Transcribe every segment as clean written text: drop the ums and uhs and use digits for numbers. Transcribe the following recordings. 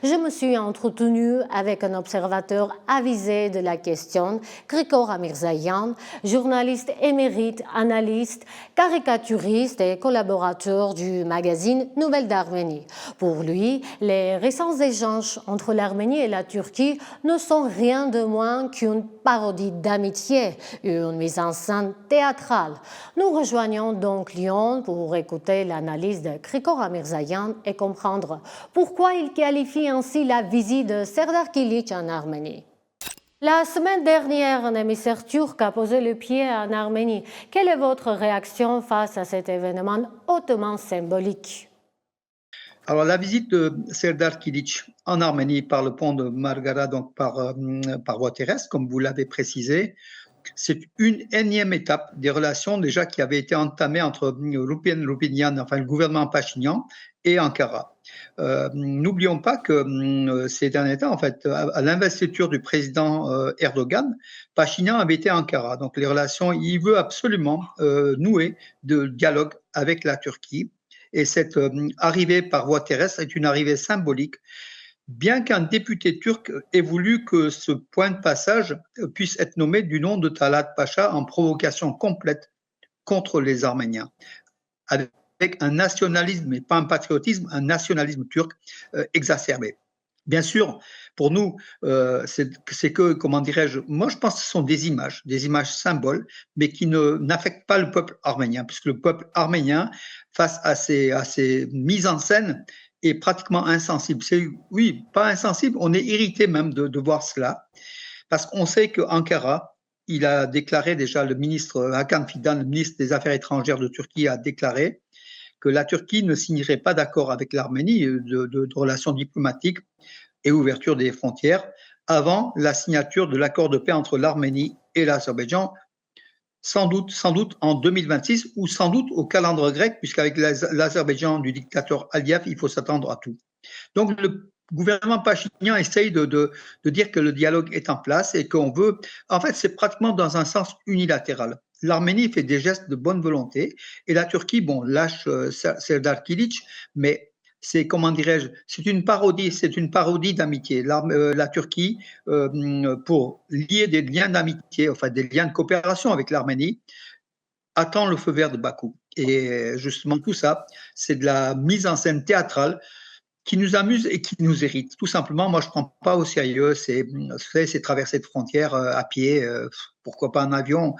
je me suis entretenue avec un observateur avisé de la question, Grigor Amirzayan, journaliste émérite, analyste, caricaturiste et collaborateur du magazine Nouvelles d'Arménie. Pour lui, les récents échanges entre l'Arménie et la Turquie ne sont rien de moins qu'une parodie d'amitié, une mise en scène théâtrale. Nous rejoignons donc Lyon pour écouter l'analyse de Grigor Amirzayan et comprendre pourquoi il qualifie ainsi la visite de Serdar Kilic en Arménie. La semaine dernière, un émissaire turc a posé le pied en Arménie. Quelle est votre réaction face à cet événement hautement symbolique? Alors, la visite de Serdar Kilic en Arménie par le pont de Margara, donc par voie terrestre, comme vous l'avez précisé, c'est une énième étape des relations déjà qui avaient été entamées entre Roupinian, enfin le gouvernement Pachinian, et Ankara. N'oublions pas que ces derniers temps, en fait, à l'investiture du président Erdogan, Pachinian avait été à Ankara. Donc les relations, il veut absolument nouer de dialogue avec la Turquie. Et cette arrivée par voie terrestre est une arrivée symbolique, bien qu'un député turc ait voulu que ce point de passage puisse être nommé du nom de Talat Pacha en provocation complète contre les Arméniens, avec un nationalisme, mais pas un patriotisme, un nationalisme turc exacerbé. Bien sûr, pour nous, c'est que, comment dirais-je, moi je pense que ce sont des images symboles, mais qui n'affectent pas le peuple arménien, puisque le peuple arménien, face à ces mises en scène, est pratiquement insensible. Oui, pas insensible, on est irrité même de voir cela, parce qu'on sait qu'Ankara, il a déclaré déjà, le ministre Hakan Fidan, le ministre des Affaires étrangères de Turquie, a déclaré que la Turquie ne signerait pas d'accord avec l'Arménie de relations diplomatiques et ouverture des frontières avant la signature de l'accord de paix entre l'Arménie et l'Azerbaïdjan, sans doute en 2026 ou sans doute au calendrier grec, puisqu'avec l'Azerbaïdjan du dictateur Aliyev, il faut s'attendre à tout. Donc le gouvernement pachinian essaye de dire que le dialogue est en place et qu'on veut… En fait, c'est pratiquement dans un sens unilatéral. L'Arménie fait des gestes de bonne volonté et la Turquie, bon, lâche Serdar Kilic, mais c'est, comment dirais-je, c'est une parodie d'amitié. La Turquie, pour lier des liens d'amitié, enfin des liens de coopération avec l'Arménie, attend le feu vert de Bakou. Et justement, tout ça, c'est de la mise en scène théâtrale qui nous amuse et qui nous irrite. Tout simplement, moi, je ne prends pas au sérieux ces traversées de frontières à pied, pourquoi pas en avion,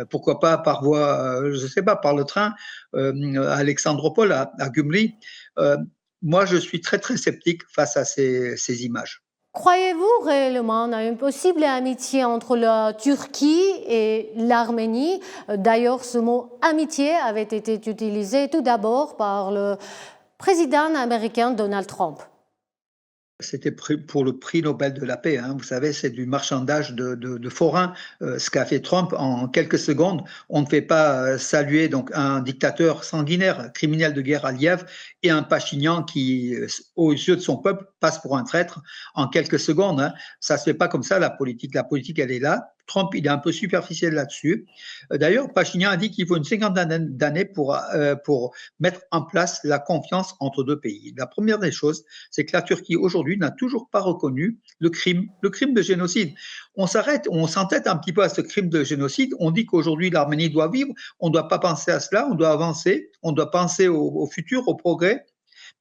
pourquoi pas par voie, je ne sais pas, par le train, à Alexandropol, à Gümri. Moi, je suis très, très sceptique face à ces images. Croyez-vous réellement à une possible amitié entre la Turquie et l'Arménie? D'ailleurs, ce mot amitié avait été utilisé tout d'abord par le président américain Donald Trump. C'était pour le prix Nobel de la paix. Hein. Vous savez, c'est du marchandage de forains. Ce qu'a fait Trump en quelques secondes. On ne fait pas saluer donc un dictateur sanguinaire, criminel de guerre Aliyev, et un Pachinian qui, aux yeux de son peuple, passe pour un traître en quelques secondes. Hein. Ça ne se fait pas comme ça, la politique. La politique, elle est là. Trump, il est un peu superficiel là-dessus. D'ailleurs, Pachinian a dit qu'il faut une cinquantaine d'années pour mettre en place la confiance entre deux pays. La première des choses, c'est que la Turquie, aujourd'hui, n'a toujours pas reconnu le crime de génocide. On s'entête un petit peu à ce crime de génocide. On dit qu'aujourd'hui, l'Arménie doit vivre. On ne doit pas penser à cela. On doit avancer. On doit penser au futur, au progrès.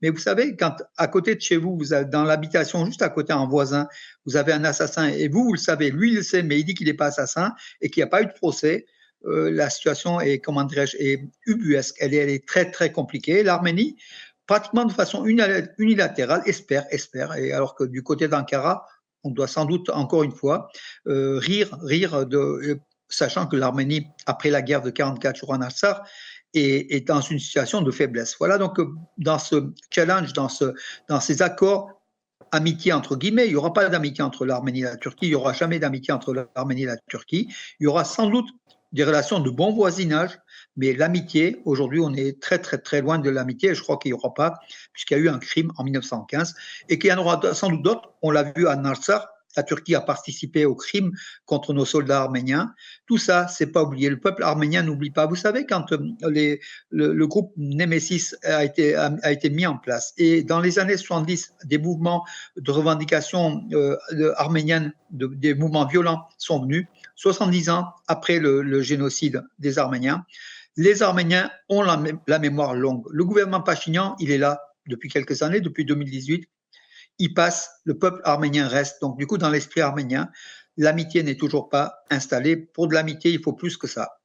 Mais vous savez, quand à côté de chez vous, dans l'habitation juste à côté, en voisin, vous avez un assassin et vous le savez, lui il le sait, mais il dit qu'il n'est pas assassin et qu'il n'y a pas eu de procès, la situation est, comment dirais-je, est ubuesque. Elle est très, très compliquée. L'Arménie, pratiquement de façon unilatérale, espère, et alors que du côté d'Ankara, on doit sans doute, encore une fois, rire sachant que l'Arménie, après la guerre de 44 jours en Artsakh, est dans une situation de faiblesse. Voilà, donc dans ce challenge, dans ces accords, amitié entre guillemets, il n'y aura pas d'amitié entre l'Arménie et la Turquie, il n'y aura jamais d'amitié entre l'Arménie et la Turquie, il y aura sans doute des relations de bon voisinage, mais l'amitié, aujourd'hui, on est très, très, très loin de l'amitié, et je crois qu'il n'y aura pas, puisqu'il y a eu un crime en 1915, et qu'il y en aura sans doute d'autres, on l'a vu à Artsakh, la Turquie a participé au crime contre nos soldats arméniens. Tout ça, c'est pas oublié. Le peuple arménien n'oublie pas. Vous savez, quand le groupe Nemesis a été mis en place, et dans les années 70, des mouvements de revendication arménienne, des mouvements violents sont venus, 70 ans après le génocide des Arméniens. Les Arméniens ont la mémoire longue. Le gouvernement Pachinian, il est là depuis quelques années, depuis 2018. Il passe, le peuple arménien reste. Donc, du coup, dans l'esprit arménien, l'amitié n'est toujours pas installée. Pour de l'amitié, il faut plus que ça.